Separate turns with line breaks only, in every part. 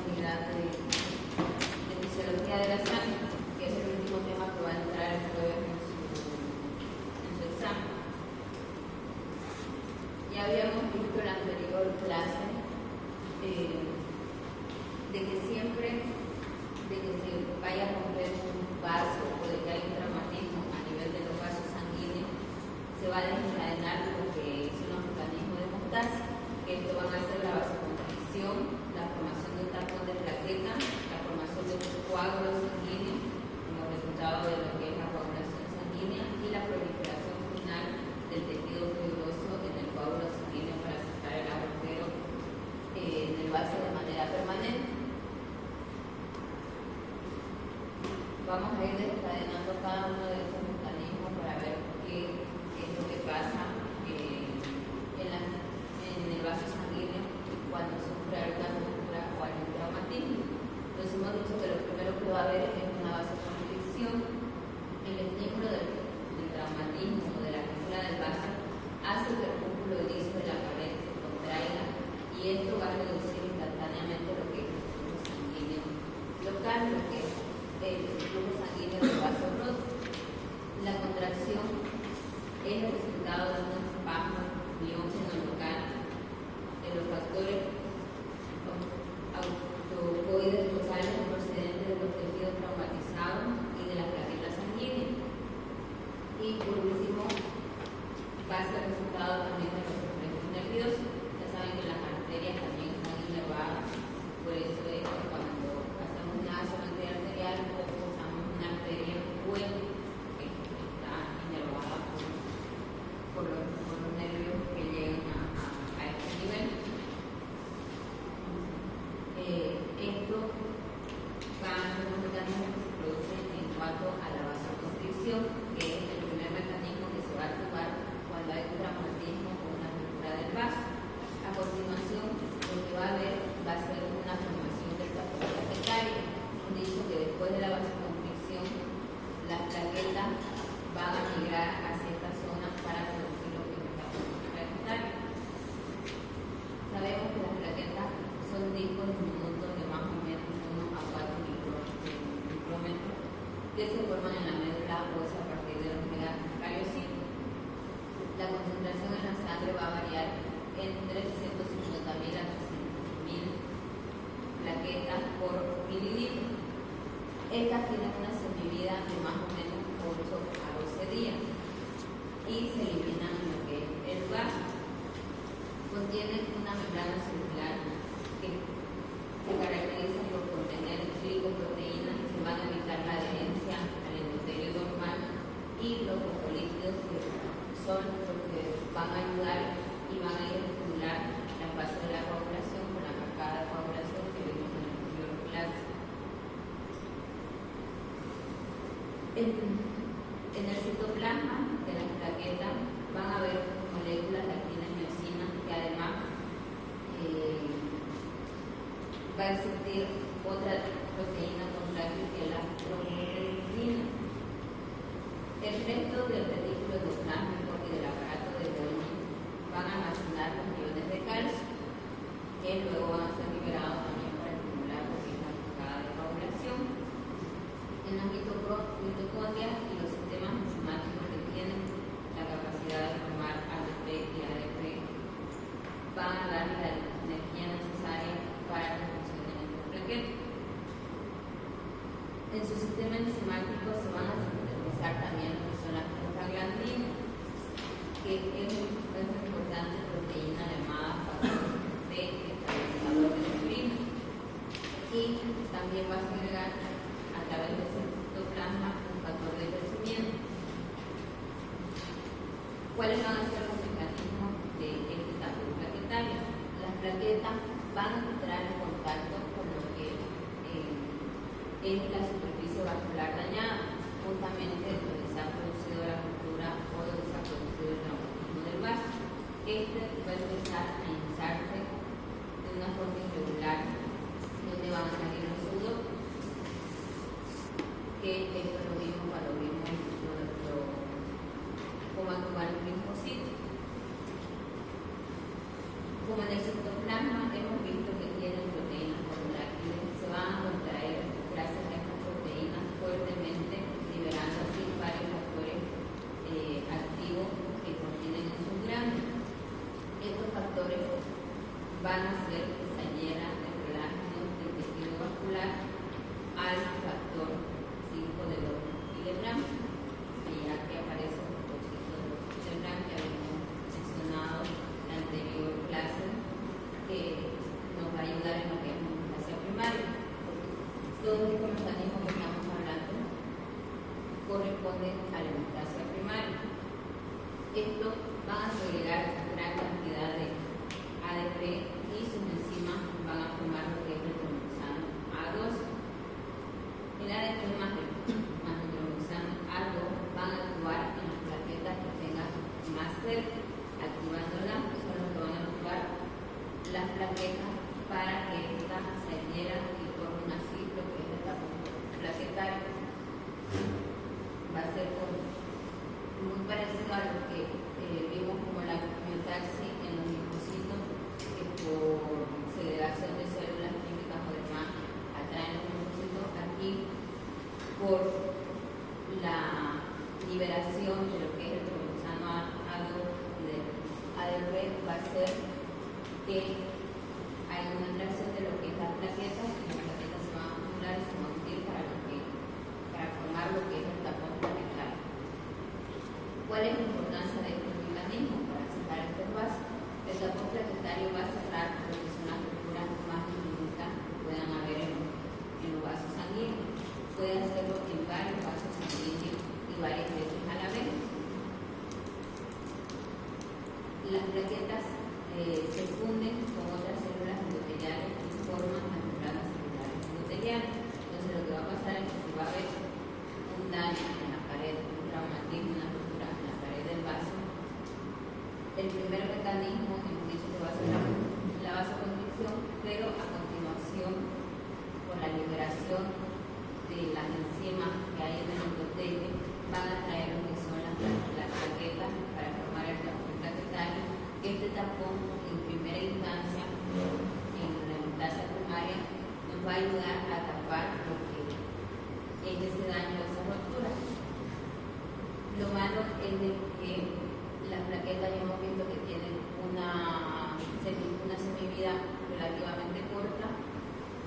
unidad de fisiología de la sangre, que es el último tema que va a entrar el jueves en su examen. Ya habíamos visto en la anterior clase de que siempre de que se vaya a romper un vaso o de que hay un traumatismo a nivel de los vasos sanguíneos, se va a desencadenar lo que son los mecanismos de hemostasis, que esto van a ser la vasoconstricción, la formación de un tapón de plaqueta, la formación de un coágulo sanguíneo como resultado de lo que es la coagulación sanguínea y la proliferación final del tejido fibroso en el coágulo sanguíneo para cerrar el agujero en el vaso de manera permanente. Vamos a ir desencadenando cada uno de estos mecanismos para ver qué es lo que pasa en el vaso sanguíneo cuando sufre alguna ruptura o algún traumatismo. Entonces hemos dicho que lo primero que va a haber es una vasoconstricción. El estímulo del traumatismo o de la ruptura del vaso hace que el músculo erizo de la pared se contraiga y esto va a reducir instantáneamente lo que es el flujo sanguíneo local, lo que es el flujo sanguíneo del vaso roto. La contracción es el resultado de un espasmo miógeno local de los factores autocoides locales procedentes de los tejidos traumatizados y de las plaquetas sanguíneas. Y por último, va a ser resultado también de los reflejos nerviosos. Ya saben que las arterias también están inervadas, por eso es que cuando hacemos una resonancia arterial o usamos una arteria buena que está inervada por los nervios que llegan a este nivel. Esto va a ser un mecanismo que se produce en cuanto a la vasoconstricción, que es el primer mecanismo que se va a activar cuando hay un traumatismo o una ruptura del vaso. A continuación, lo que va a haber va a ser una formación del tapón plaquetario. Hemos dicho que después de la vasoconstricción, las plaquetas van a migrar hacia esta zona para producir lo que es el tapón plaquetario. Sabemos que las plaquetas son discos diminutos de más o menos 1 a 4 micrómetros que se forman en la médula ósea a partir de los megacariocitos. La concentración en la sangre va a variar entre 150.000 a 300.000 plaquetas por mililitro. Estas tienen una semivida de más o menos 8 a 12 días y se eliminan en lo que es el vaso. Contienen una membrana celular que se caracteriza por contener glicoproteínas que van a evitar la adherencia al endotelio normal y los fosfolípidos que son los que van a ayudar y van a ir a estimular la fase de la coagulación con la marcada coagulación que vimos en la anterior clase. En el citoplasma de las plaquetas van a haber moléculas de actina y miosina que además va a existir otra proteína contráctil que es la trombocitosina. El resto del retículo endoplasmático y del aparato de Golgi van a almacenar los iones de calcio, que luego van a ser liberados también para estimular lo que es la cascada de coagulación. En las mitocondrias y los sistemas enzimáticos que tienen la capacidad de formar ATP y ADP van a dar la energía necesaria para que funcionen estos plaquetas. En su sistema enzimático se van a sintetizar también lo que son las prostaglandinas, que es una importante proteína llamada factor C, estabilizador de la insulina, y también va a segregar a través de ese citoplasma un factor de crecimiento. ¿Cuáles van a ser los mecanismos de este tapón plaquetario? Las plaquetas van a entrar en contacto con lo que es la superficie vascular dañada, justamente donde se ha producido la ruptura o donde se ha producido el traumatismo del vaso. Este va a empezar a hincharse de una forma irregular, donde van a salir los sudos, que esto lo vimos cuando vimos cómo actúan los linfocitos. Como en el citoplasma hemos visto que tienen proteínas contráctiles ayudar en lo que es hemostasia primaria. Todos estos mecanismos que estamos hablando corresponden a la hemostasia primaria. Estos van a segregar gran cantidad de ADP y sus enzimas van a formar lo que es el retroglutano A2. El ADP más retroglutano A2 van a actuar en las plaquetas que tengan más cerca, activándolas, son los que van a actuar las plaquetas para que éstas se adhieran y formen así lo que es el tapón plaquetario. Va a ser muy parecido a lo que vimos como la miotaxis en los linfocitos, que por segregación de células químicas o demás atraen los linfocitos. Aquí, por la liberación de lo que es el retroglutano A2 y del ADP, va a ser que hay una atracción de lo que es las plaquetas, y las plaquetas se van a acumular y se van a unir para formar lo que es el tapón plaquetario. ¿Cuál es la importancia de estos mecanismos para cerrar estos vasos? El tapón plaquetario va a cerrar lo que son las rupturas más diminutas que puedan haber en los vasos sanguíneos. Puede hacerlo en varios vasos sanguíneos y varias veces a la vez. Las plaquetas se funden con otras células endoteliales y forman las membranas celulares endoteliales. Entonces lo que va a pasar es que si va a haber un daño en la pared, un traumatismo, una ruptura en la pared del vaso, el primer mecanismo hemos dicho que va a ser la vasoconstricción, pero a continuación, por la liberación de las enzimas que hay en el endotelio, van a traer lo que son las plaquetas para formar el tapón plaquetario. Este tapón, en primera instancia, en la hemostasia primaria, nos va a ayudar a tapar lo que es ese daño, esa ruptura. Lo malo es de que las plaquetas ya hemos visto que tienen una semivida relativamente corta,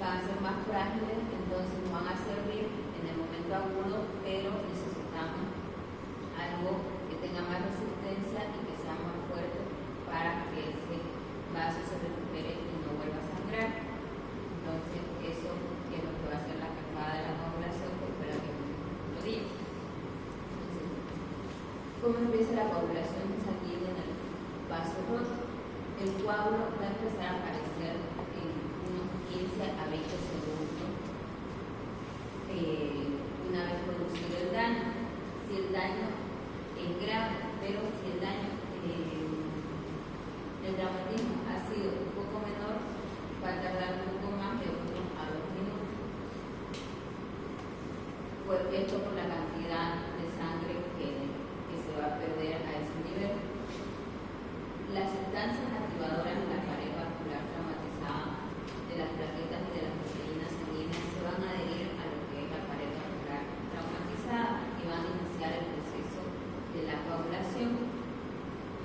van a ser más frágiles, entonces nos van a servir en el momento agudo, pero necesitamos algo que tenga más resistencia y que sea más fuerte para que ese vaso se recupere y no vuelva a sangrar. Entonces eso es lo que va a ser la cascada de la coagulación, que fue la que lo digo. ¿Cómo empieza la coagulación sanguínea en el vaso roto? El coágulo va a empezar a aparecer en unos 15 a 20 segundos una vez producido el daño. Si el daño es grave, pero si el daño, el traumatismo ha sido un poco menor, va a tardar un poco más de 1 a 2 minutos. Pues esto por la cantidad de sangre que se va a perder a ese nivel. Las sustancias activadoras en la pared vascular traumatizada de las plaquetas y de las proteínas sanguíneas se van a adherir a lo que es la pared vascular traumatizada y van a iniciar el proceso de la coagulación.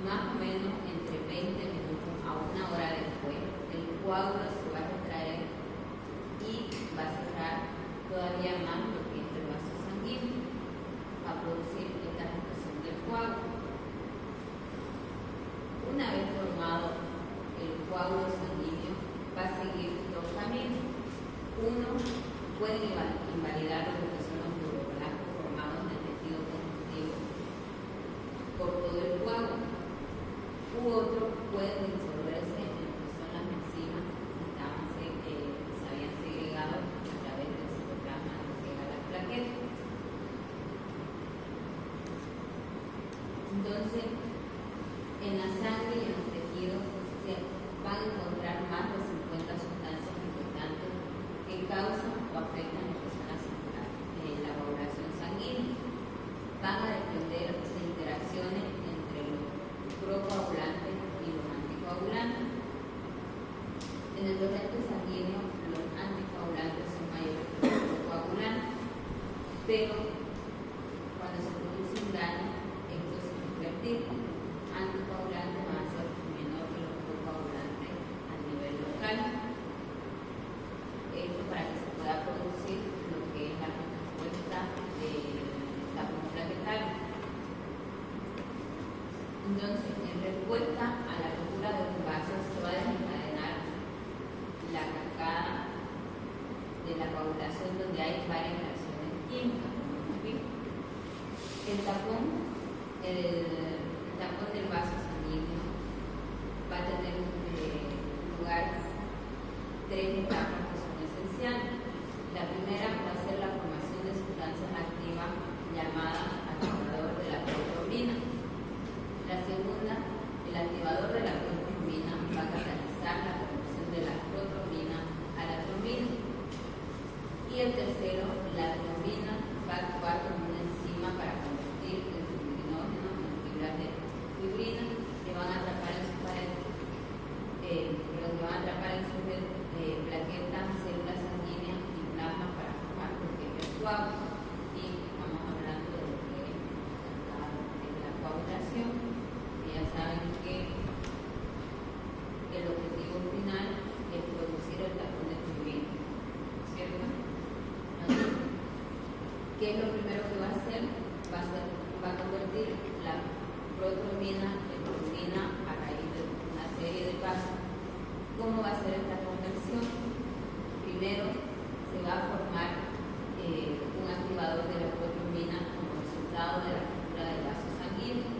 Más o menos entre 20 minutos a 1 hora después, el coágulo se va a retraer y va a cerrar todavía más lo que es el vaso sanguíneo, a producir esta expresión del coágulo. Una vez formado el coágulo sanguíneo, va a seguir 2 caminos. Uno, puede invalidar lo que son los globulares formados en el tejido conjuntivo por todo el coágulo. U otro, puede disolverse en lo que son las enzimas que se habían segregado a través del citoplasma que llega a las plaquetas. Entonces, en la sangre y en los tejidos se van a encontrar más de 50 sustancias importantes que causan o afectan lo que son la coagulación sanguínea. Van a depender de interacciones entre los procoagulantes y los anticoagulantes. En el torrente sanguíneo, los anticoagulantes son mayores que los procoagulantes, pero cuando se produce un daño, esto se invertido. Anticoagulantes van a ser menor que los procoagulantes a nivel local. Esto para que se pueda producir lo que es la respuesta del tapón plaquetario. Entonces, en respuesta a la ruptura de un vaso se va a desencadenar la El tapón del vaso sanguíneo va a tener lugar tres etapas que son esenciales. La primera va a ser la formación de sustancias activas llamadas activador de la protrombina. La segunda, el activador de la protrombina va a catalizar la conversión de la protrombina a la trombina. Y el tercero, la trombina va a actuar como una enzima para convertir el fibrinógeno en fibras de fibrina que van a atrapar en sus paredes, plaquetas, células sanguíneas y plasma para formar proteínas suaves. Y estamos hablando de lo que es la coagulación. Ya saben que el objetivo final es producir el tapón de fibrina, ¿cierto? ¿Qué es lo primero que va a hacer? Va a convertir la protrombina en trombina a raíz de una serie de pasos. ¿Cómo va a ser esta conversión? Primero se va a formar un activador de la protrombina como resultado de la ruptura del vaso sanguíneo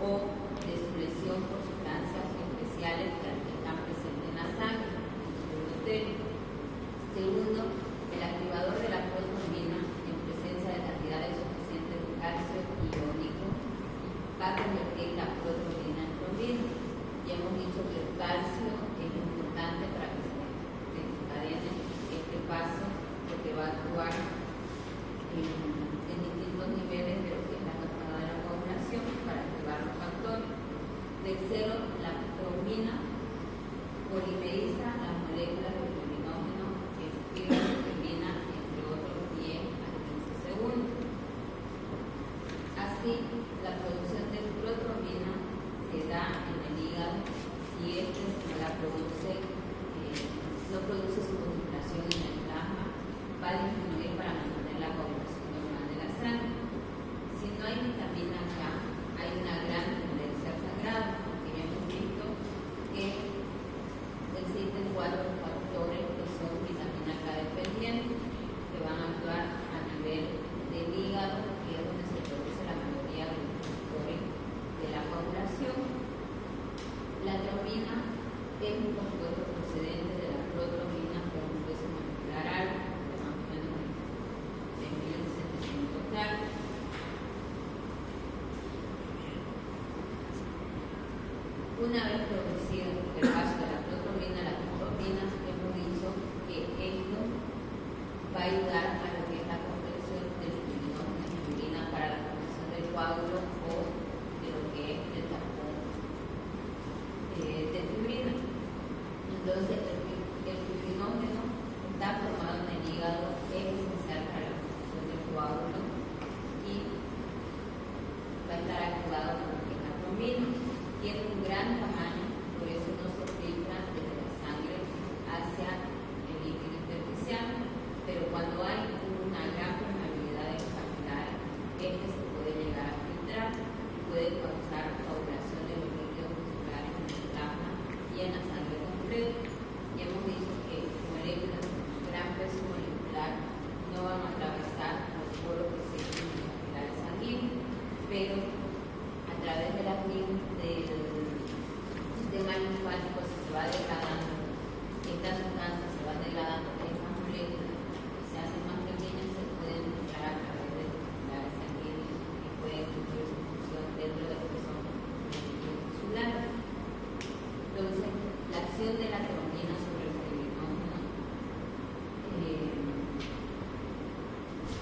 o de su lesión por sustancias especiales que están presentes en la sangre. Segundo, el activador de la protrombina en presencia de cantidades suficientes de calcio iónico va a convertir la protrombina en trombina. Ya hemos dicho que el calcio es importante para que se desencadene este paso porque va a actuar en distintos niveles de lo que es la cascada de la coagulación para activar los factores. Tercero, la trombina polimeriza las moléculas de fibrinógeno en fibras de fibrina entre otros 10 a 15 segundos. Así, la producción de protrombina se da en el hígado si este no la produce, no produce su concentración en el plasma, va a disminuir para mantener la coagulación normal de la sangre. Si no hay vitamina K, hay una gran tendencia al sangrado, porque ya hemos visto que existen 4 factores que son vitamina K dependientes, que van a actuar a nivel del hígado, que es donde se produce la mayoría de los factores de la coagulación. La trombina es un compuesto procedente de la protrombina, que es un peso molecular alto, de más o menos de 1700 gramos. Una vez producido el paso de la protrombina a la trombina, hemos dicho que esto va a ayudar a lo que es la conversión del fibrinógeno en fibrina para la formación del coágulo o de lo que es el tapón de fibrina. Entonces, el fibrinógeno está formado en el hígado, es esencial para la formación del coágulo y va a estar activado por lo que es la trombina. Tiene un gran tamaño, por eso no se filtra desde la sangre hacia el líquido intersticial, pero cuando hay una gran permeabilidad de los capilares, este se puede llegar a filtrar y puede causar coagulación de los líquidos musculares en el plasma y en la sangre completa. Ya hemos dicho que moléculas con gran peso molecular no van a atravesar los poros que existen en los capilares sanguíneos, pero a través de las sistema linfático se va degradando, estas sustancias se van degradando, estas moléculas que se hacen más pequeñas se pueden filtrar a través de los capilares sanguíneos y pueden cumplir su función dentro de lo que son los líquidos musculares. Entonces, la acción de la trombina sobre el fibrinógeno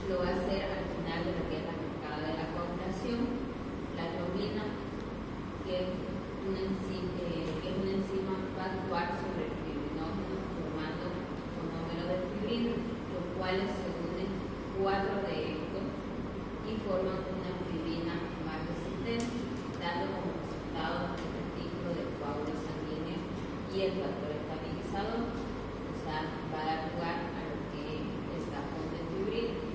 lo va a hacer al final de lo que es la cascada de la coagulación. La trombina, que es una enzima, va a actuar sobre el fibrinógeno formando monómeros de fibrina, los cuales se unen 4 de estos y forman una fibrina más resistente, dando como resultado el retículo del coágulo sanguíneo y el factor estabilizador, o sea, va a dar lugar a lo que es el tapón de fibrina.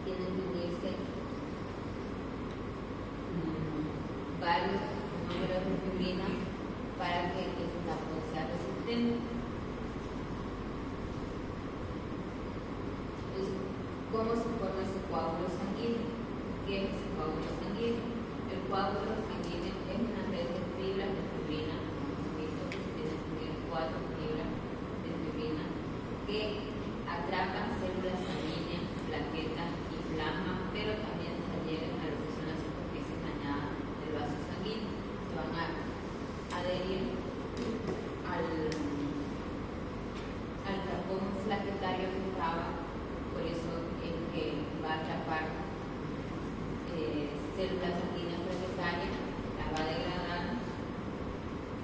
Tienen que unirse varios monómeros de fibrina para que el tapón sea resistente. Entonces, ¿cómo se forma ese coágulo sanguíneo? ¿Qué es ese coágulo que atrapan células sanguíneas, plaquetas y plasma, pero también se adhieren a lo que son las superficies dañadas del vaso sanguíneo. Se van a adherir al tapón plaquetario que estaba, por eso es que va a atrapar células sanguíneas plaquetarias, las va a degradar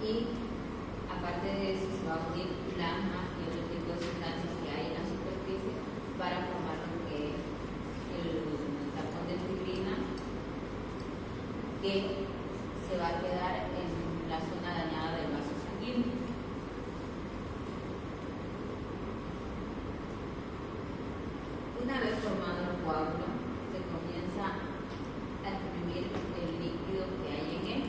y aparte de eso se va a unir plasma y otro tipo de sustancias que hay en la superficie para formar lo que es el tapón de fibrina, que se va a quedar en la zona dañada del vaso sanguíneo. Una vez formado el coágulo, se comienza a exprimir el líquido que hay en él,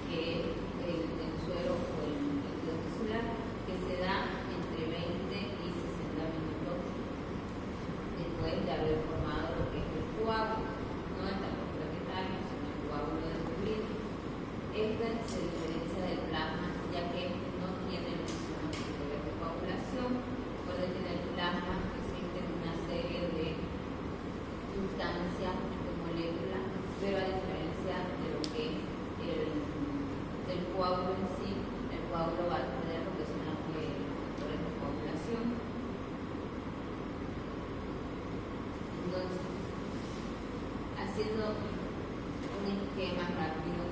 que es el suero o el líquido tisular, que se da entre 20 y 60 minutos después de haber formado lo que es el coágulo, no el tapón plaquetario, sino el coágulo de fibrina. Este se diferencia del plasma, ya que no tiene el mismo tipo de coagulación. Puede tener plasma, existen una serie de sustancias de moléculas, pero a diferencia de lo que es el coágulo en sí, el coágulo va a tener lo que son los factores de coagulación. Entonces, haciendo un esquema rápido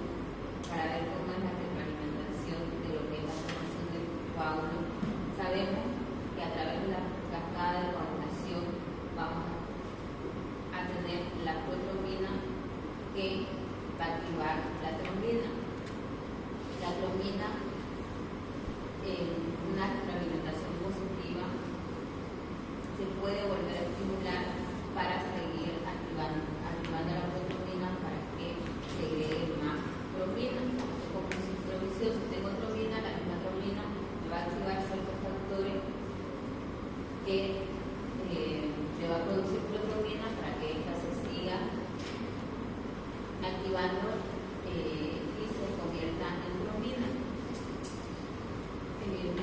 para ver cómo es la retroalimentación de lo que es la formación del coágulo, sabemos que a través de la cascada de coagulación vamos a tener la protrombina que va a activar la trombina. La trombina, en una retroalimentación positiva, se puede volver a estimular para seguir activando la protrombina para que segregue más trombina. Como un ciclo vicioso, tengo trombina, la misma trombina me va a activar ciertos factores que le va a producir protrombina para que esta se siga activando y se convierta en trombina.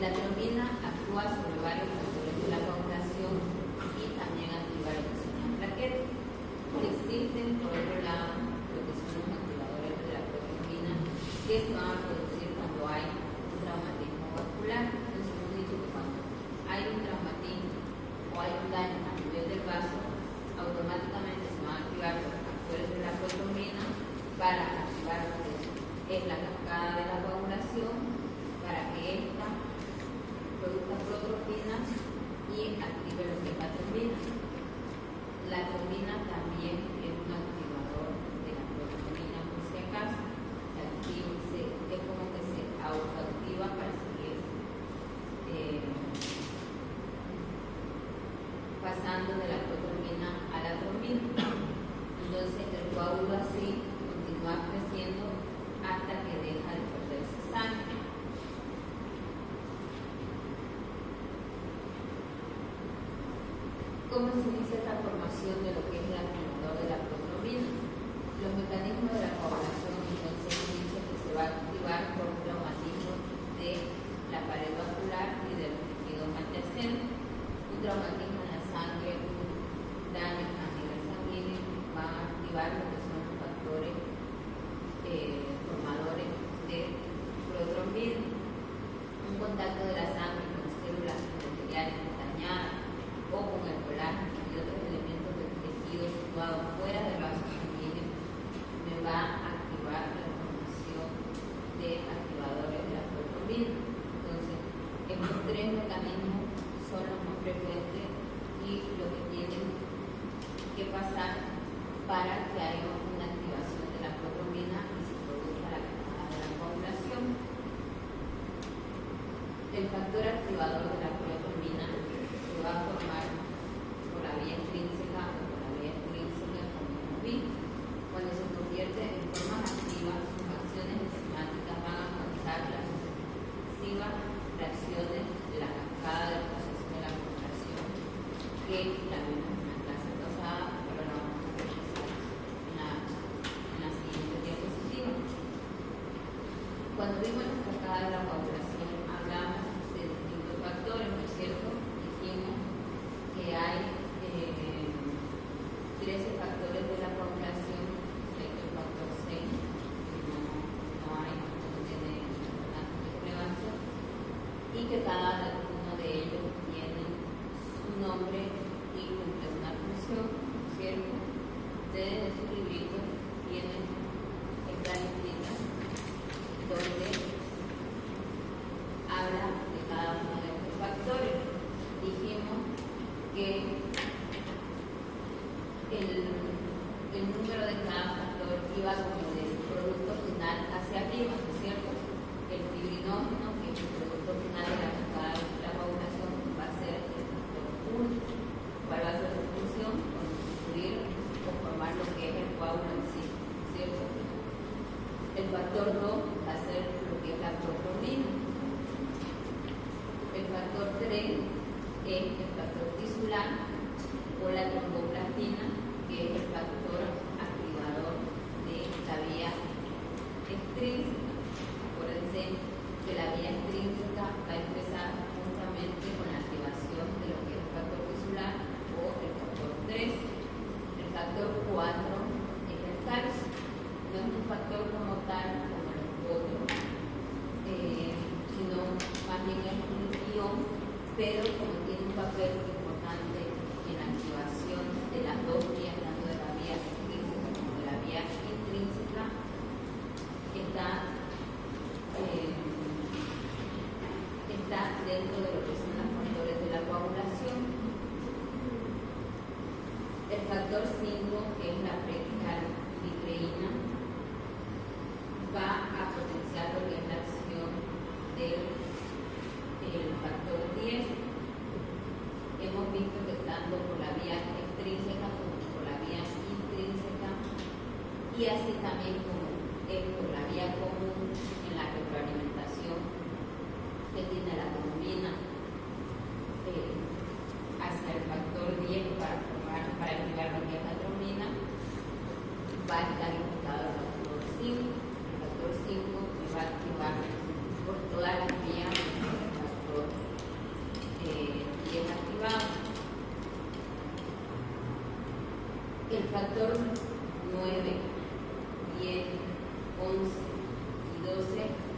La trombina actúa sobre varios factores de la coagulación y también activa lo que son las plaquetas. Existen, por otro lado, lo que son los activadores de la protrombina que se van a producir cuando hay un traumatismo vascular. Entonces hemos dicho que cuando hay un traumatismo o hay un daño a nivel del vaso, automáticamente se van a activar los factores de la protrombina para activar lo que es la cascada de la coagulación, para que ésta produzca protrombina y active lo que es la trombina. La trombina también es un activador de la protrombina, por si acaso. Es como que se autoactiva para seguir pasando de la protrombina a la trombina. Entonces el coágulo así continúa creciendo hasta que deja de perderse sangre. ¿Cómo se inicia esta formación de lo que es el activador de la protrombina? Los mecanismos de la coagulación entonces inicia que se va a activar por un traumatismo de la pared vascular y de los tejidos adyacentes. Un traumatismo en la sangre, un daño a nivel sanguíneo va a activar lo que son los factores formadores de protrombina. Un contacto de la sangre con células endoteliales dañadas o con el colágeno y otros elementos del tejido situado fuera del vaso sanguíneo me va a activar la formación de activadores de la protrombina. Entonces, estos tres mecanismos son los más frecuentes y lo que tienen que pasar para que haya una activación de la protrombina y se produzca la cascada de la coagulación. El factor activador de la protrombina se va a formar por la vía intrínseca o por la vía extrínseca, como hemos visto. Cuando se convierte en formas activas, sus acciones enzimáticas van a causar las sucesivas reacciones de la cascada del proceso de la coagulación, que la vimos en la clase pasada, pero la vamos a revisar en la siguiente diapositiva. Cuando vimos la cascada de la coagulación, hablamos de distintos factores nombre y cumple una función, ¿cierto? Ustedes en su librito tienen esta listita donde habla de cada uno de estos factores. Dijimos que el número de cada factor iba como del producto final hacia arriba, ¿no es cierto? El fibrinógeno, que es el producto final de la cascada de la coagulación, va a ser el factor 1. ¿Cuál va a ser su función? Constituir o formar lo que es el coágulo en sí, ¿cierto? El factor 2 va a ser lo que es la protrombina. El factor 3 es el factor tisular o la tromboplastina, que es el factor activador de la vía extrínseca. Acuérdense que la vía extrínseca va a empezar justamente con la activación de lo que es el factor tisular o el factor 3. El factor 4 es el calcio. No es un factor como tal, como los otros, sino más bien es un ion, pero como tiene un papel importante en la activación de las dos vías, tanto de la vía extrínseca como de la vía intrínseca, está dentro de lo que son los factores de la coagulación. El factor 5, que es la precalicreína, va a potenciar lo que es la acción del factor 10. Hemos visto que tanto por la vía extrínseca como por la vía intrínseca, y así también como por la vía común en la retroalimentación que tiene la trombina hacia el factor 10 para activar lo que es la trombina, va a estar implicado el factor 5. El factor 5 se va a activar por todas las vías del factor 10 activado. El factor 9, 10, 11 y 12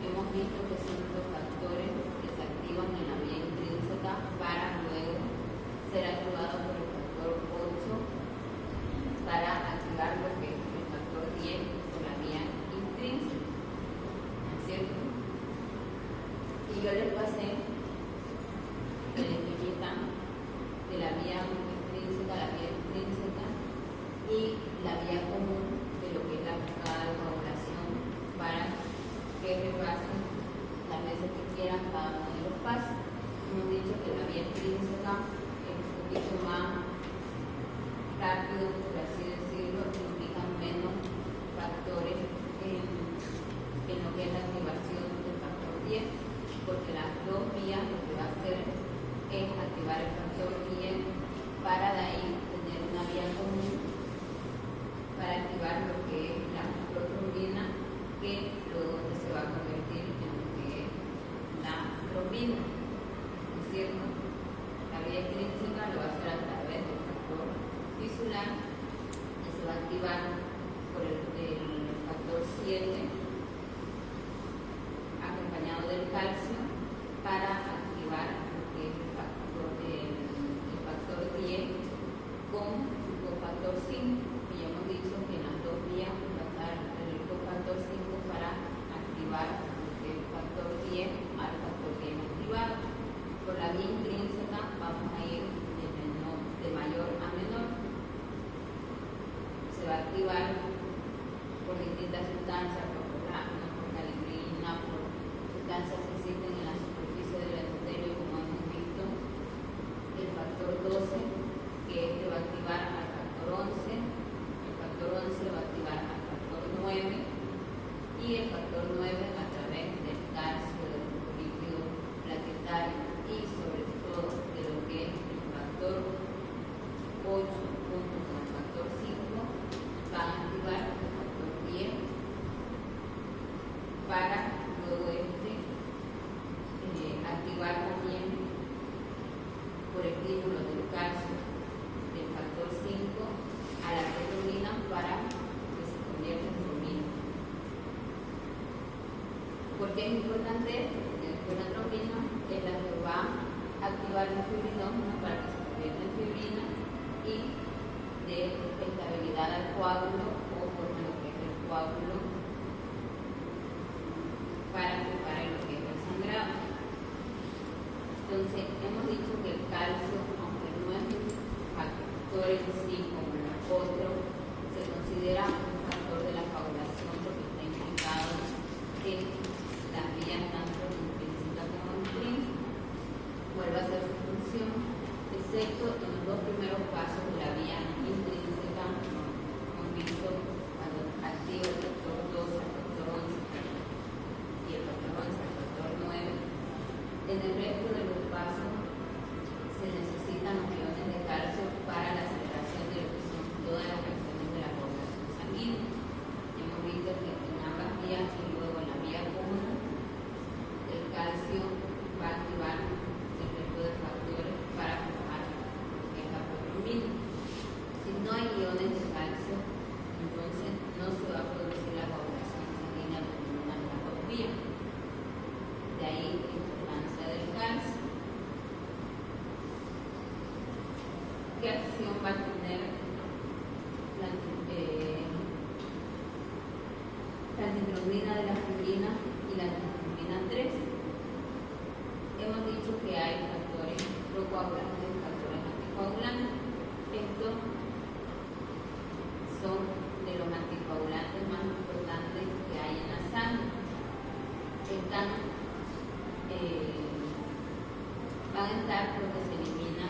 hemos visto que son los factores que se activan en la vía intrínseca para luego ser activados por el factor 8 para activar lo que es el factor 10 por la vía intrínseca, ¿cierto? Y yo les pasé el esquemita de la vía intrínseca, la vía extrínseca y la vía común de lo que es la cascada de coagulación para que repasen las veces que quieran cada uno de los pasos. Hemos dicho que la vía intrínseca es un poquito más rápido, por así decirlo, implican menos factores en lo que es la activación del factor 10, porque las dos vías lo que va a hacer es activar el factor 10 para de ahí tener una vía común para activar lo que es la protrombina, que luego se va a convertir en lo que es la trombina, ¿no es cierto? La vía extrínseca lo va a hacer a través del factor tisular, que se va a activar por el factor 7, acompañado del calcio, para activar lo que es el factor 10 con su cofactor 5. Y ya hemos dicho que en las dos vías va a estar el cofactor 5 para activar el factor 10 al factor 10 activado. Por la vía intrínseca vamos a ir de mayor a menor. Se va a activar por distintas sustancias, por colágeno, por calicreína, por sustancias que existen en la superficie del endotelio, como hemos visto. El factor 12, que este va a activar al factor 11. El factor 11 va a activar al factor 9 y el factor 9 a través del calcio, del líquido plaquetario y sobre todo de lo que es el factor 8 junto con el factor 5 va a activar el factor 10 para luego activar también por estímulo del calcio del factor 5 a la protrombina para que se convierta en trombina. ¿Por qué es importante esto? Porque después la trombina es la que va a activar el fibrinógeno para que se convierta en fibrina y de estabilidad al coágulo o forma lo que es el coágulo para preparar lo que es el sangrado. Entonces, hemos dicho que el calcio, aunque no es un factor en sí como el otro, se considera un factor de la coagulación porque está implicado en las vías tanto intrínseca como intrínseca. Vuelve a hacer su función, excepto en los dos primeros pasos de la vía intrínseca. Hemos visto cuando activa el factor 2, el factor 11 y el factor 11, el factor 9. En el resto de los pasos se necesitan los iones de calcio para la aceleración de lo que son todas las reacciones de la coagulación sanguínea. Hemos visto que en ambas vías y luego en la vía común el calcio va a activar el resto de factores para formar lo que es la protrombina. Si no hay iones de calcio, entonces no se va a producir la coagulación sanguínea de ninguna de las dos vías. De ahí la importancia del calcio. ¿Qué acción va a tener la antitrombina de la fibrina y la antitrombina 3? Hemos dicho que hay factores procoagulantes y factores anticoagulantes. Estos son de los anticoagulantes más importantes que hay en la sangre. Van a estar lo que elimina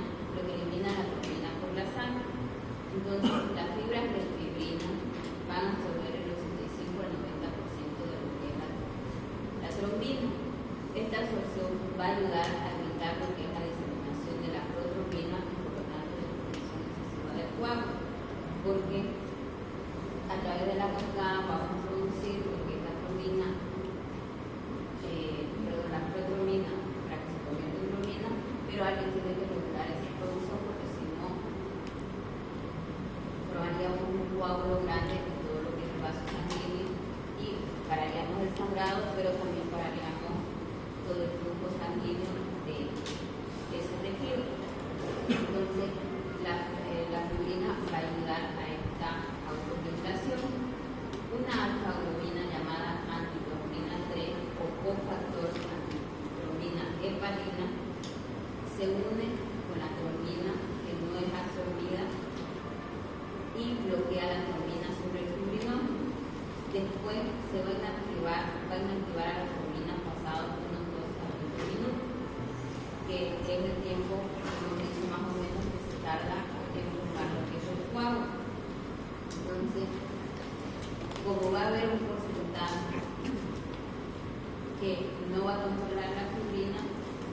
la trombina por la sangre. Entonces, las fibras de fibrina van a absorber el 85 al 90% de lo que es la trombina. Esta absorción va a ayudar a evitar lo que es la diseminación de la protrombina y por lo tanto la producción excesiva del coágulo, porque a través de la cascada vamos a producir lo que es la trombina, la protrombina para que se convierta en trombina, pero alguien tiene que regular esa producción porque si no formaríamos un coágulo grande en todo lo que es el vaso sanguíneo y pararíamos el sangrado, pero también pararíamos todo el flujo sanguíneo de ese tejido. Entonces, la fibrina va a ayudar a esta autofiltración. Una alfa-globina llamada antitrombina 3 o cofactor antitrombina hepalina se une con la trombina que no es absorbida y bloquea la trombina sobre el fibrinógeno. Después se van a activar a la trombina pasado unos 2 a 20 minutos, que es el tiempo, hemos dicho más o menos, que se tarda en formar lo que es el coágulo. Entonces, como va a haber un porcentaje que no va a controlar la fibrina,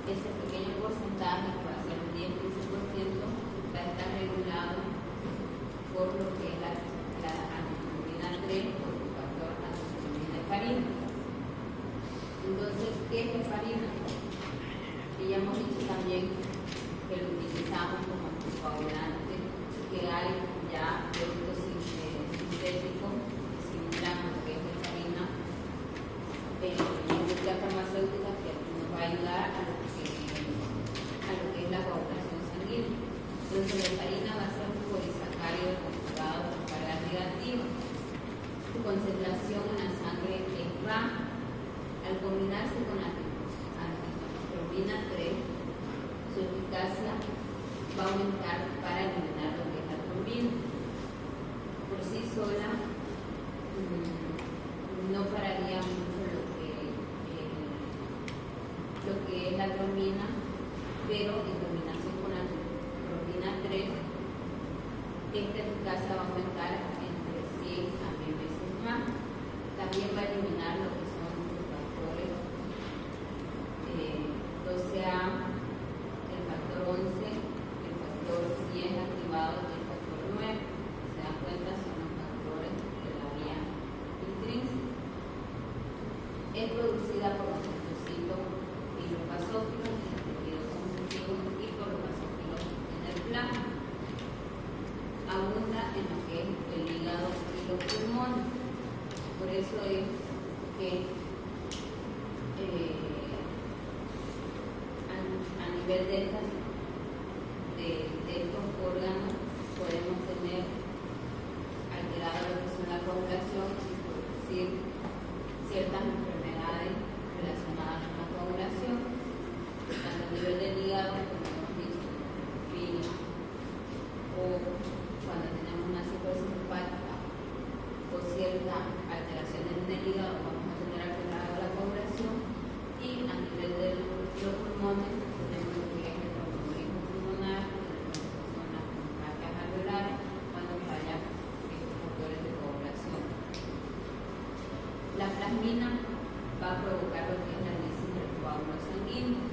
ese pequeño porcentaje, que va a ser un 10-15%, va a estar regulado por lo que es la antitrombina 3 o el factor antitrombina heparina. Entonces, ¿qué es heparina? Y ya hemos dicho también que lo utilizamos como anticoagulante, que hay ya productos sintéticos que simulan lo que es heparina en la industria farmacéutica, que nos va a ayudar a lo que es la coagulación sanguínea. Entonces, la heparina va a ser un polisacárido conjugado con carga negativa. Su concentración en la sangre es baja. Al combinarse con la antitrombina 3, su eficacia va a aumentar para eliminar lo que es la trombina. Por sí sola no pararía mucho lo que es la trombina, pero en combinación con la trombina 3, esta eficacia va a aumentar entre 100 a 1000 veces más. También va a eliminar lo que son los factores 12A, el factor 11, el factor 10 activado y el factor 9. Si se dan cuenta, son los factores de la vía intrínseca. Es producida por los citocitos hidrobasófilos en el tejido conjuntivo y por los basófilos en el plasma. Abunda en lo que es el hígado y los pulmones. Por eso es que a nivel de de estos órganos podemos tener alterado lo que son la coagulación y producir ciertas enfermedades relacionadas con la coagulación, tanto a nivel del hígado, como hemos dicho, neutropenia, o cuando tenemos una cirrosis hepática o cierta alteración en el hígado, vamos a tener alterada la coagulación. Y a nivel de los pulmones tenemos lo que es el tromboembolismo pulmonar, personas con fallas alveolares, cuando fallan estos factores de coagulación. La plasmina va a provocar lo que es la lisis del coágulo sanguíneo.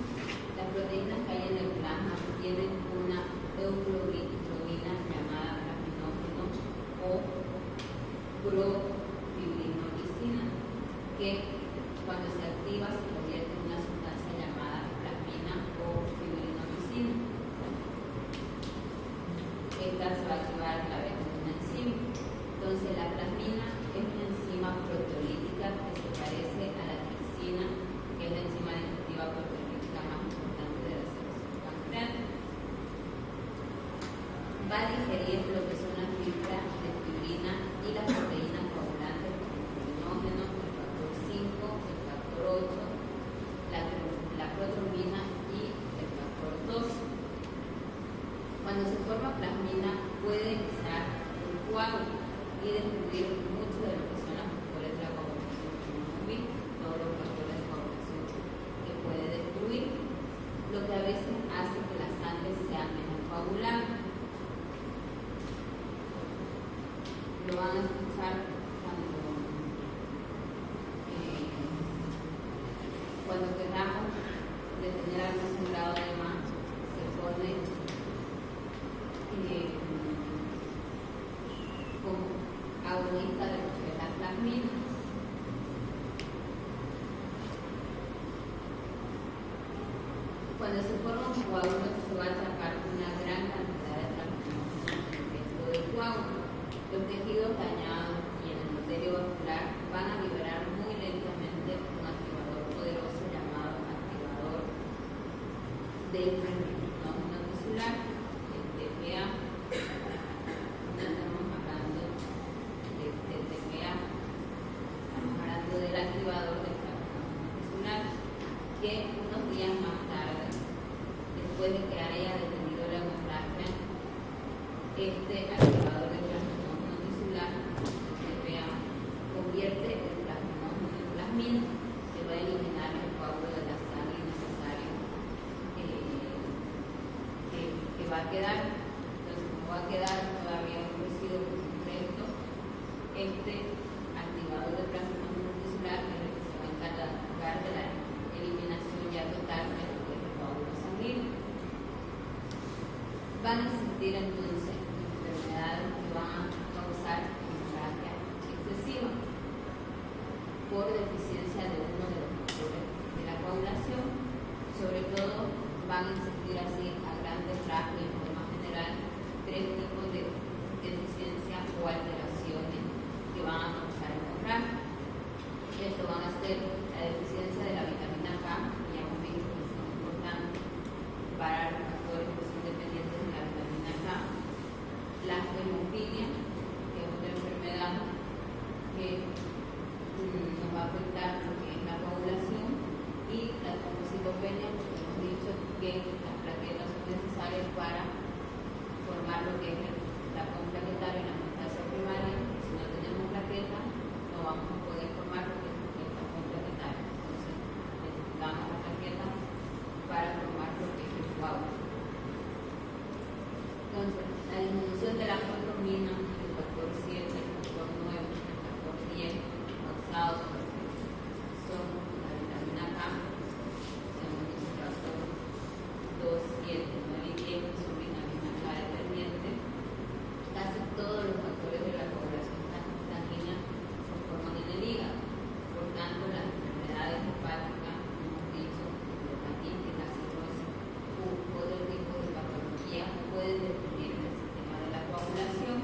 Las proteínas que hay en el plasma tienen una euglobina llamada plasminógeno o profibrinolizina, que cuando se activa se convierte en una sustancia llamada plasmina o fibrinolicina. Esta se va a activar a través de una enzima. Entonces la plasmina es una enzima proteolítica que se parece a la tripsina, que es la enzima digestiva proteolítica más importante de la célula pancreática. Va a digerir lo que son las fibras de fibrina y las proteínas coagulantes como el fibrinógeno, el factor 5, el factor 8, la protrombina y el factor 12. Cuando se forma plasmina puede iniciar un coágulo y destruir muchos de lo que son los factores de la coagulación que hemos visto, todos los factores de coagulación que puede destruir, lo que a veces hace que la sangre sea menos coagulable. Lo van a escuchar cuando queramos detener algún grado de más, se pone como agonista de lo que es la plasmina. Cuando se forma un coágulo, se va a atrapar una gran cantidad de plasmina dentro del coágulo. Los tejidos dañados y el endotelio vascular van a liberar muy lentamente un activador poderoso llamado activador del fibrinógeno tisular, el TPA. No estamos hablando del TPA, estamos hablando del activador del fibrinógeno tisular, que unos días más tarde, después de que haya detenido la hemorragia, este activador del fibrinógeno tisular, el TPA, convierte el plasminógeno en plasmina, que va a eliminar el coágulo de la sangre necesario que va a quedar. Entonces, como va a quedar todavía un residuo completo, este activador del plasminógeno tisular es el que se va a encargar de la eliminación ya total de lo que es el coágulo sanguíneo. Van a existir entonces enfermedades que van a causar hemorragia excesiva por deficiencia de uno de los factores de la coagulación. Sobre todo van a existir así a grandes rasgos y en forma general 3 tipos de deficiencias o alteraciones que van a causar hemorragia. Esto van a ser la deficiencia de la vitamina K, que ya hemos visto que son importantes para los factores que son dependientes de la vitamina K, la hemofilia, que es otra enfermedad que nos va a afectar lo que es la coagulación, y la trombocitopenia, porque hemos dicho que las plaquetas son necesarias para formar lo que es la plaquetaria y la metastasia primaria. Si no tenemos plaquetas, no vamos a poder formar lo que es la plaquetaria. Entonces, necesitamos la plaqueta para formar lo que es el coágulo. Entonces, la disminución de la protrombina, el factor 7, el factor 9, el factor 10, causados son la vitamina K, tenemos el factor 2, 7, 9 y 10, que son vitamina K dependientes. Casi todos los factores de la coagulación sanguínea se forman en el hígado. Por tanto, las enfermedades hepáticas, hemos dicho, la hepatitis, la cirrosis u otro tipo de patología pueden destruir el sistema de la coagulación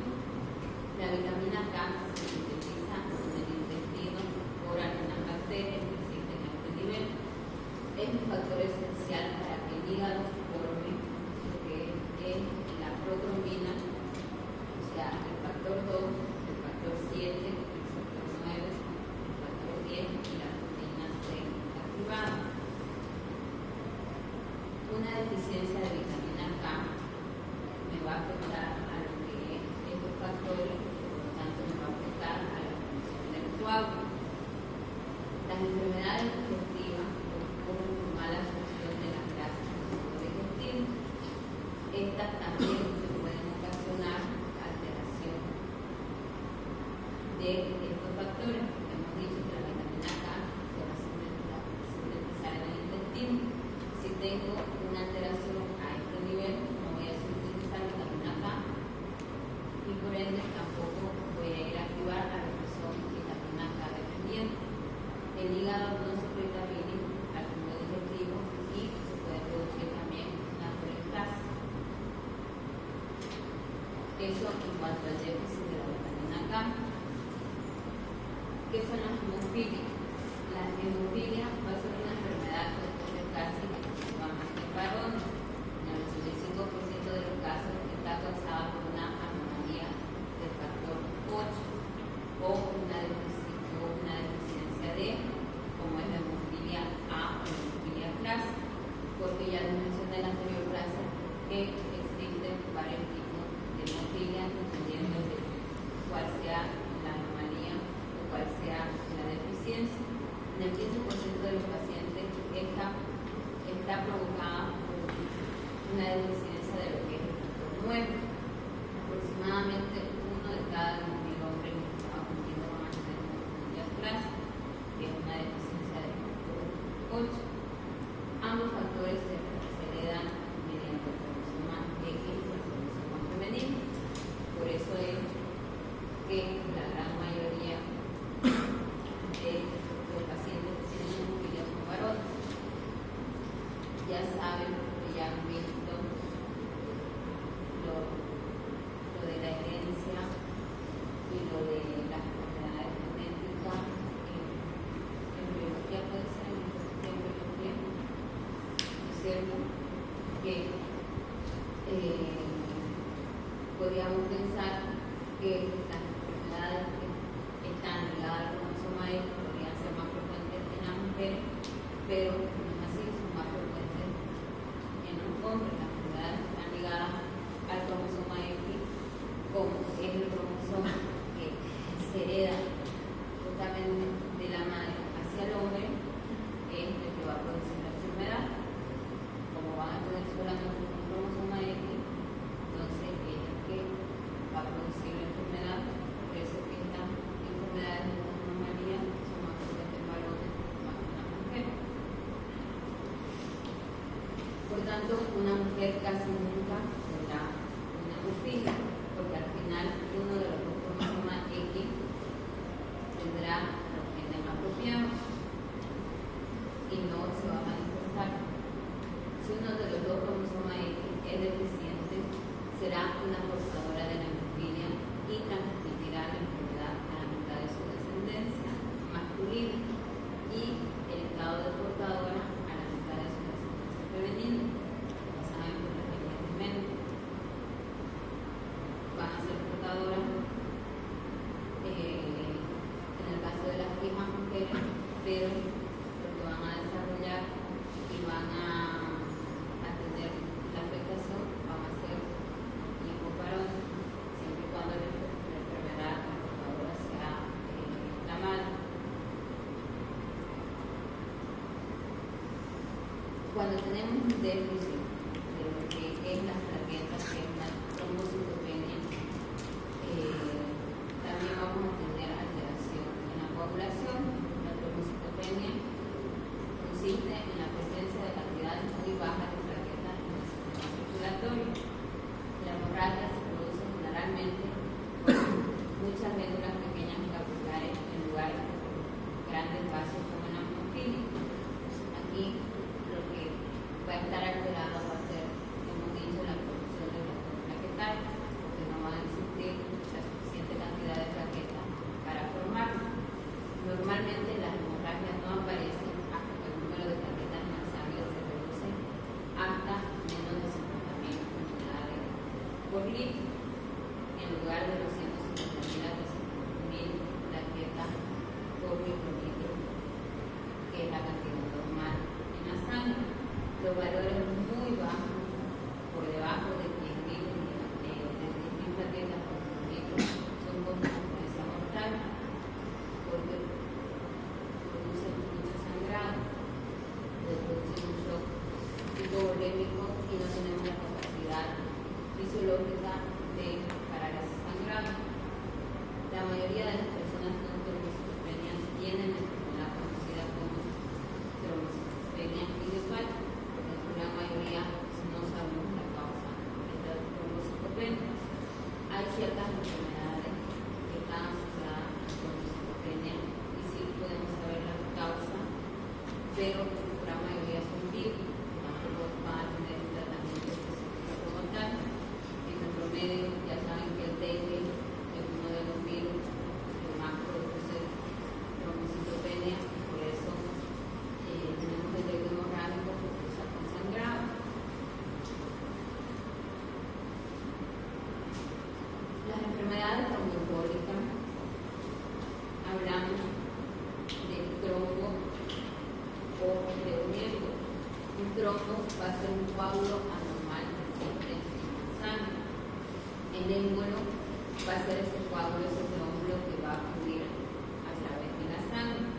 una deficiencia de vitamina K me va a afectar a lo que es estos factores, por lo tanto me va a afectar a la función del coágulo. Las enfermedades digestivas ocurren por mala absorción de las grasas del tubo digestivo. Estas también pueden ocasionar alteración de estos factores. Hemos dicho que la vitamina K se va a sintetizar en el intestino. Si tengo una alteración a este nivel, no voy a sintetizar vitamina K y por ende tampoco voy a ir a activar a lo que son vitamina K dependientes. El hígado no secreta bilis al tubo digestivo y se puede producir también una colestasa. Eso en cuanto al déficit de la vitamina K. ¿Qué son las hemofilias? La hemofilia va a ser una enfermedad que ocurre casi exclusivamente en varones. En el 85% de los casos está causada por una anomalía del factor 8 o una deficiencia de, como es la hemofilia A o la hemofilia clásica, porque ya les mencioné en la anterior clase que existen varios tipos de hemofilia dependiendo de cuál sea la anomalía o cuál sea la deficiencia. En el 15% de los pacientes esta está provocada por una deficiencia de lo que es el factor 9. Aproximadamente 1 de cada 1000 hombres en Estados Unidos van a tener hemofilia clásica, que es una deficiencia del factor 8. Ambos factores se heredan mediante el cromosoma X y el cromosoma femenino. Por eso es que la gran mayoría de los pacientes que tienen hemofilia son varones. Ya saben, porque ya han visto lo de la herencia y lo de las enfermedades genéticas en biología, puede ser en biología, ¿no es cierto? Que podríamos pensar que las enfermedades que están ligadas al cromosoma X podrían ser más frecuentes en las mujeres, pero no es así, son más frecuentes en los hombres. Las enfermedades que están ligadas al cromosoma X, como es el cromosoma que se hereda justamente de la madre hacia el hombre, es el que va a producir la enfermedad. Como van a tener solamente un cromosoma X, entonces es el que va a producir la enfermedad. Por eso que estas enfermedades de anomalía son más frecuentes en varones más que en las mujeres. Por tanto, una mujer casi nunca tendrá una hemofilia, porque al final uno de los dos cromosomas X tendrá los genes apropiados y no se va a manifestar. Si uno de los dos cromosomas X es deficiente, será una portadora de la hemofilia y transmitirá la enfermedad a la mitad de su descendencia masculina y el estado de portadora a la mitad de su descendencia femenina. Como saben, por las líneas de mente van a ser portadoras en el caso de las mismas mujeres, pero lo que van a desarrollar y van a tener la afectación van a ser hijos varones, siempre y cuando la enfermedad portadora sea la madre. Cuando tenemos un déficit de lo que es las plaquetas, que es la trombocitopenia, también vamos a tener alteración en la coagulación. La trombocitopenia consiste en la presencia de cantidades muy bajas de plaquetas en el sistema circulatorio. La hemorragia se produce generalmente con muchas médulas pequeñas y capilares en lugares de grandes vasos como en la hemofilia. Aquí lo que va a estar alterado va a ser, hemos dicho, la producción de plaquetales, porque no va a existir la suficiente cantidad de plaquetas para formarlo. Normalmente las hemorragias no aparecen hasta que el número de plaquetas en la sangre se reduce hasta menos de 50.000 unidades por litro, en lugar de los 150.000 a 200.000 plaquetas por microlitro, que es la cantidad normal en la sangre. Los valores muy enfermedades tromboembólicas, hablamos del trombo o de un miembro. Un trombo va a ser un coágulo anormal presente en la sangre. El émbolo va a ser ese coágulo, ese trómbulo que va a fluir a través de la sangre.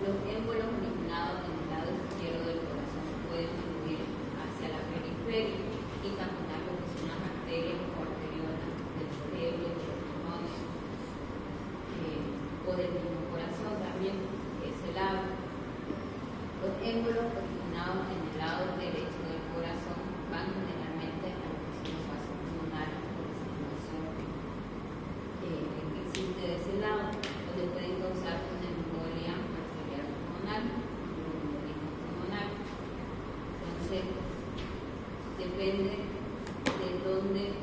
Los émbolos originados en el lado izquierdo del corazón pueden fluir hacia la periferia y caminar lo que son las arterias o arteriolas del cerebro, de los pulmones o del mismo corazón también, de ese lado. Los émbolos originados en el lado derecho del corazón van generalmente a lo que son los vasos pulmonares por la circulación que existe de ese lado, donde pueden causar una embolia arterial pulmonar, un embolismo pulmonar. Entonces, depende de dónde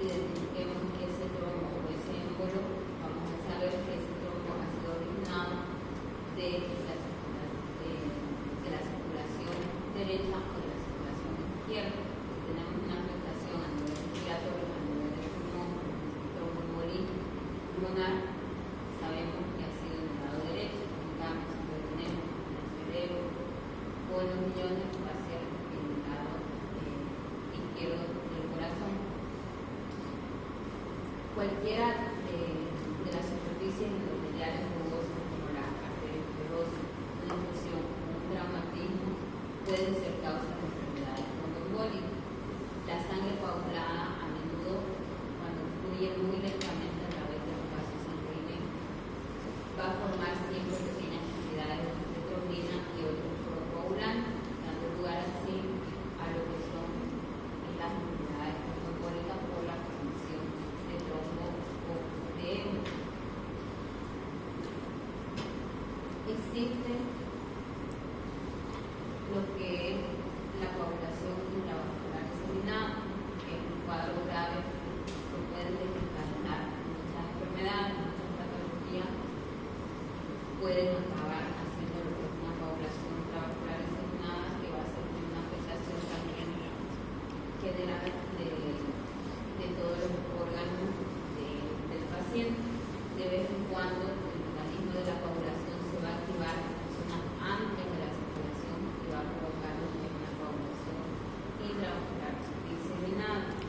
identifiquemos ese trombo o ese émbolo, vamos a saber que ese trombo ha sido originado de la circulación derecha o de la circulación izquierda. Si tenemos una afectación a nivel respiratorio, a nivel del pulmón, tromboembolismo pulmonar, sabemos que ha sido en el lado derecho. En cambio, si lo tenemos en el cerebro o en los riñones, va a ser en el lado izquierdo del corazón. Cualquiera de las superficies endoteliales rugosas como la arteriosclerosis, una infección, un traumatismo, pueden ser causas de enfermedades tromboembólicas. La sangre coagulada a menudo, cuando fluye muy lentamente a través de los vasos sanguíneos, va a formar siempre pequeñas cantidades de trombina y otros procoagulantes, dando lugar así a lo que son las enfermedades tromboembólicas por la formación de trombo o de émbolo. Existe lo que es la coagulación intravascular diseminada, que es un cuadro grave que puede desencadenar muchas enfermedades, muchas patologías, pueden acabar haciendo lo que es una coagulación intravascular diseminada, que va a ser una afectación también general de todos los órganos del paciente. De vez en cuando el mecanismo de la coagulación se va a activar en zonas antes de la circulación y va a provocar una coagulación intravascular diseminada.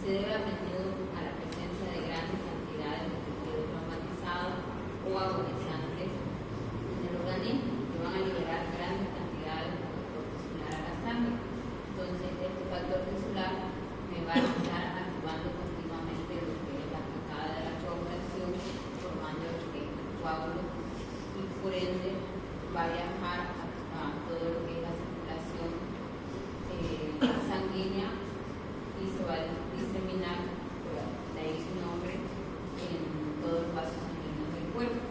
Se debe a menudo a la presencia de grandes cantidades de tejido traumatizado o agonizantes en el organismo que van a liberar grandes cantidades de factor tisular a la sangre. Entonces, este factor tisular me va a estar activando continuamente lo que es la cascada de la coagulación, formando lo que es el coágulo, y por ende va a viajar a todo lo que es la circulación sanguínea y se va a diseminar, de ahí su nombre, en todos los vasos sanguíneos del cuerpo.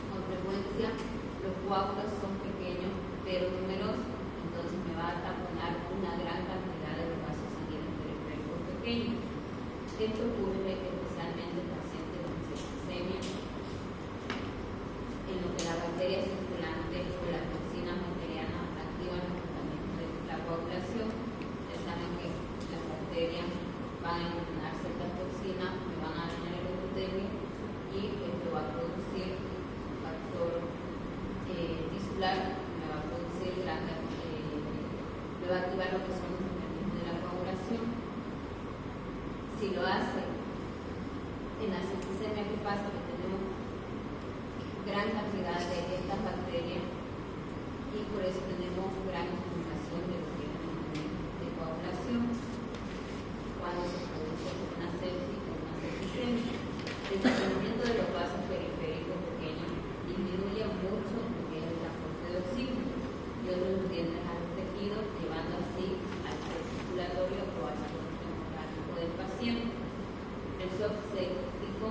Con frecuencia, los coágulos son pequeños pero numerosos, entonces me va a taponar una gran cantidad de los vasos sanguíneos periféricos pequeños. Esto ocurre especialmente en pacientes con septicemia, en lo que la bacteria circulante o las toxinas bacterianas activan los mecanismos de la coagulación. Ustedes saben que las bacterias van a eliminar ciertas toxinas, me van a dañar el endotelio y esto va a producir un factor tisular, me va a producir me va a activar lo que son los mecanismos de la coagulación. Si lo hace en la septicemia, ¿qué pasa? Que tenemos gran cantidad de estas bacterias y por eso tenemos gran acumulación de lo que es el mecanismo de coagulación cuando se produce una sepsis o una septicemia. El funcionamiento de los vasos periféricos pequeños disminuye mucho lo que es el transporte de oxígeno y otros nutrientes a los tejidos, llevando así al estrés circulatorio o al estrés hemorrágico del paciente. El shock séptico,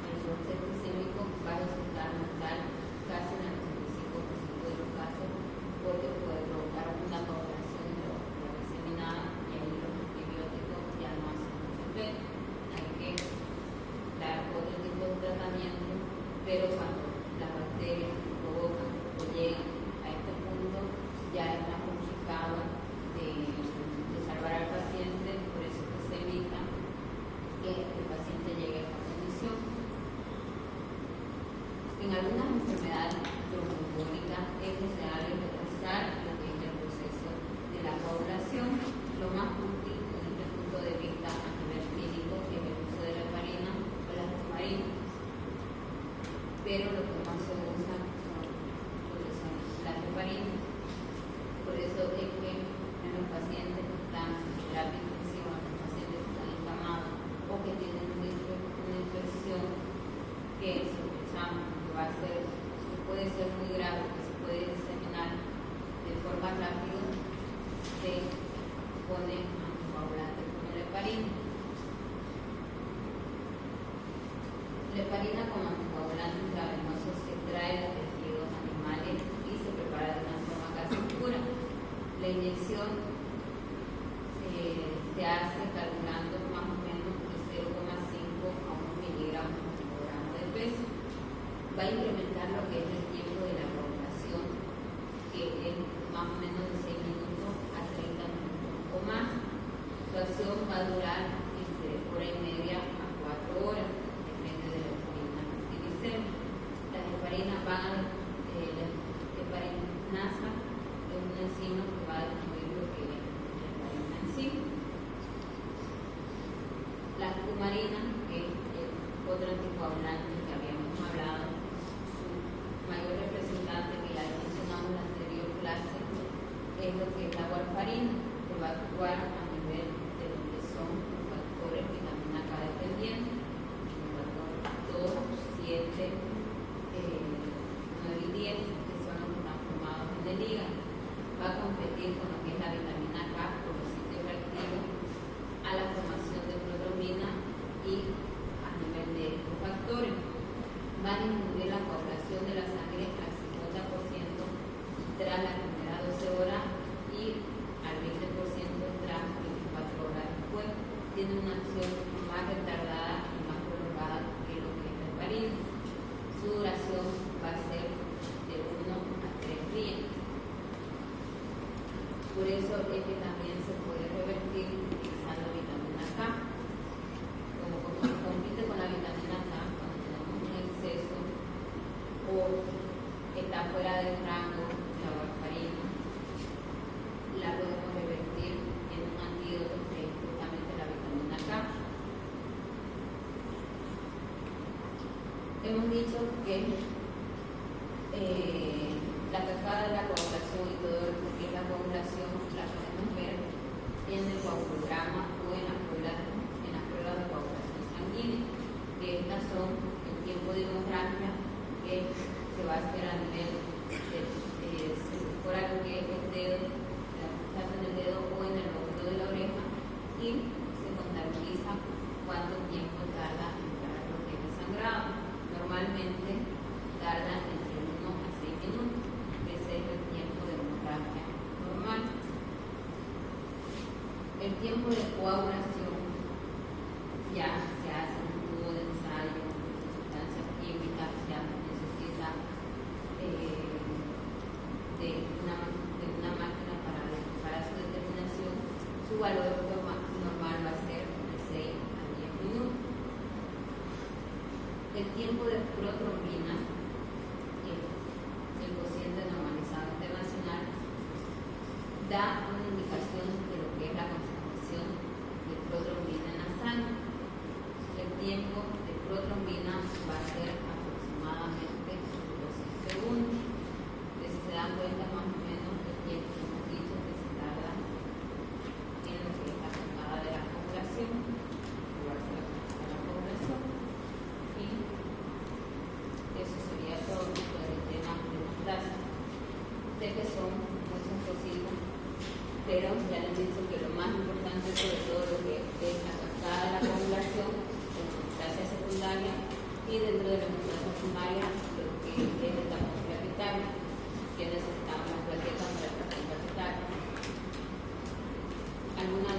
el shock septicémico va a resultar mortal casi en el 85% de los casos, porque puede provocar una coagulación intravascular diseminada y ahí los antibióticos ya no hacen mucho efecto. Hay que dar otro tipo de tratamiento, pero cuando las bacterias provocan o llegan a este punto, ya es más complicado de salvar al paciente, por eso que se evita que están en terapia intensiva, los pacientes que están encamados o que tienen una infección que sospechamos que va a ser, que puede ser muy grave, que se puede diseminar de forma rápida, se pone anticoagulante con la heparina. La heparina como anticoagulante intravenoso se extrae de tejidos animales y se prepara de una forma casi pura. La inyección se hace calculando más o menos de 0,5 a 1 miligramos por kilogramo de peso. Va a incrementar lo que es el tiempo de la coagulación, que es más o menos de 6 minutos a 30 minutos o más. Su acción va a durar entre hora y media a 4 horas, depende de la heparina que utilicemos. Las heparinas van a, la heparinasa es una enzima que va a destruir lo que es la heparina en sí. La cumarina, que es otro anticoagulante que habíamos hablado, su mayor representante, que ya mencionamos en la anterior clase, es lo que es la warfarina, que va a actuar a nivel de lo que son los factores vitamina K dependientes, el factor 2, 7, 9 y 10, que son los que están formados en el hígado. Va a competir con lo que es la vitamina K por los sitios reactivos a la formación de protrombina y a nivel de estos factores. Va a disminuir la coagulación de la sangre al 50% tras las primeras 12 horas y al 20% tras 24 horas después. Tiene una acción más retardada y más prolongada que lo que es la heparina. Su duración va a ser de 1 a 3 días. Por eso es que también se puede revertir utilizando vitamina K. Como compite con la vitamina K, cuando tenemos un exceso o está fuera del rango de la warfarina, la podemos revertir en un antídoto que es justamente la vitamina K. Hemos dicho que la cascada de la coagulación y todo lo que es la coagulación la podemos ver en el coagulograma o en las pruebas de coagulación sanguínea, que estas son el tiempo de hemorragia que se va a hacer a nivel de fuera lo que es el dedo, la punta en el dedo o en el lóbulo de la oreja, y se contabiliza cuánto tiempo tarda en entrar lo que es el sangrado. Normalmente tarda entre 1 a 6 minutos. Ese es el tiempo de hemorragia normal. El tiempo de coagulación ya se hace un tubo de ensayo de sustancias químicas, ya necesita de una máquina para su determinación. Su valor normal va a ser de 6 a 10 minutos. El tiempo de protrombina, el cociente normalizado internacional, da una indicación de lo que es la concentración de protrombina en la sangre. El tiempo de protrombina va a ser aproximadamente 12 segundos. Que si se dan cuenta más o menos el tiempo que hemos dicho que se tarda en lo que es la cascada de la coagulación, igual se la cascada de la coagulación. Y eso sería todo sobre el tema de las clases. Sé que son muchas cositas, pero ya les he dicho que lo más importante sobre todo lo que es la cascada de la coagulación, la hemostasia secundaria y dentro de la hemostasia primaria lo que es el tapón plaquetario, que necesitamos las plaquetas para el tapón plaquetario. ¿Alguna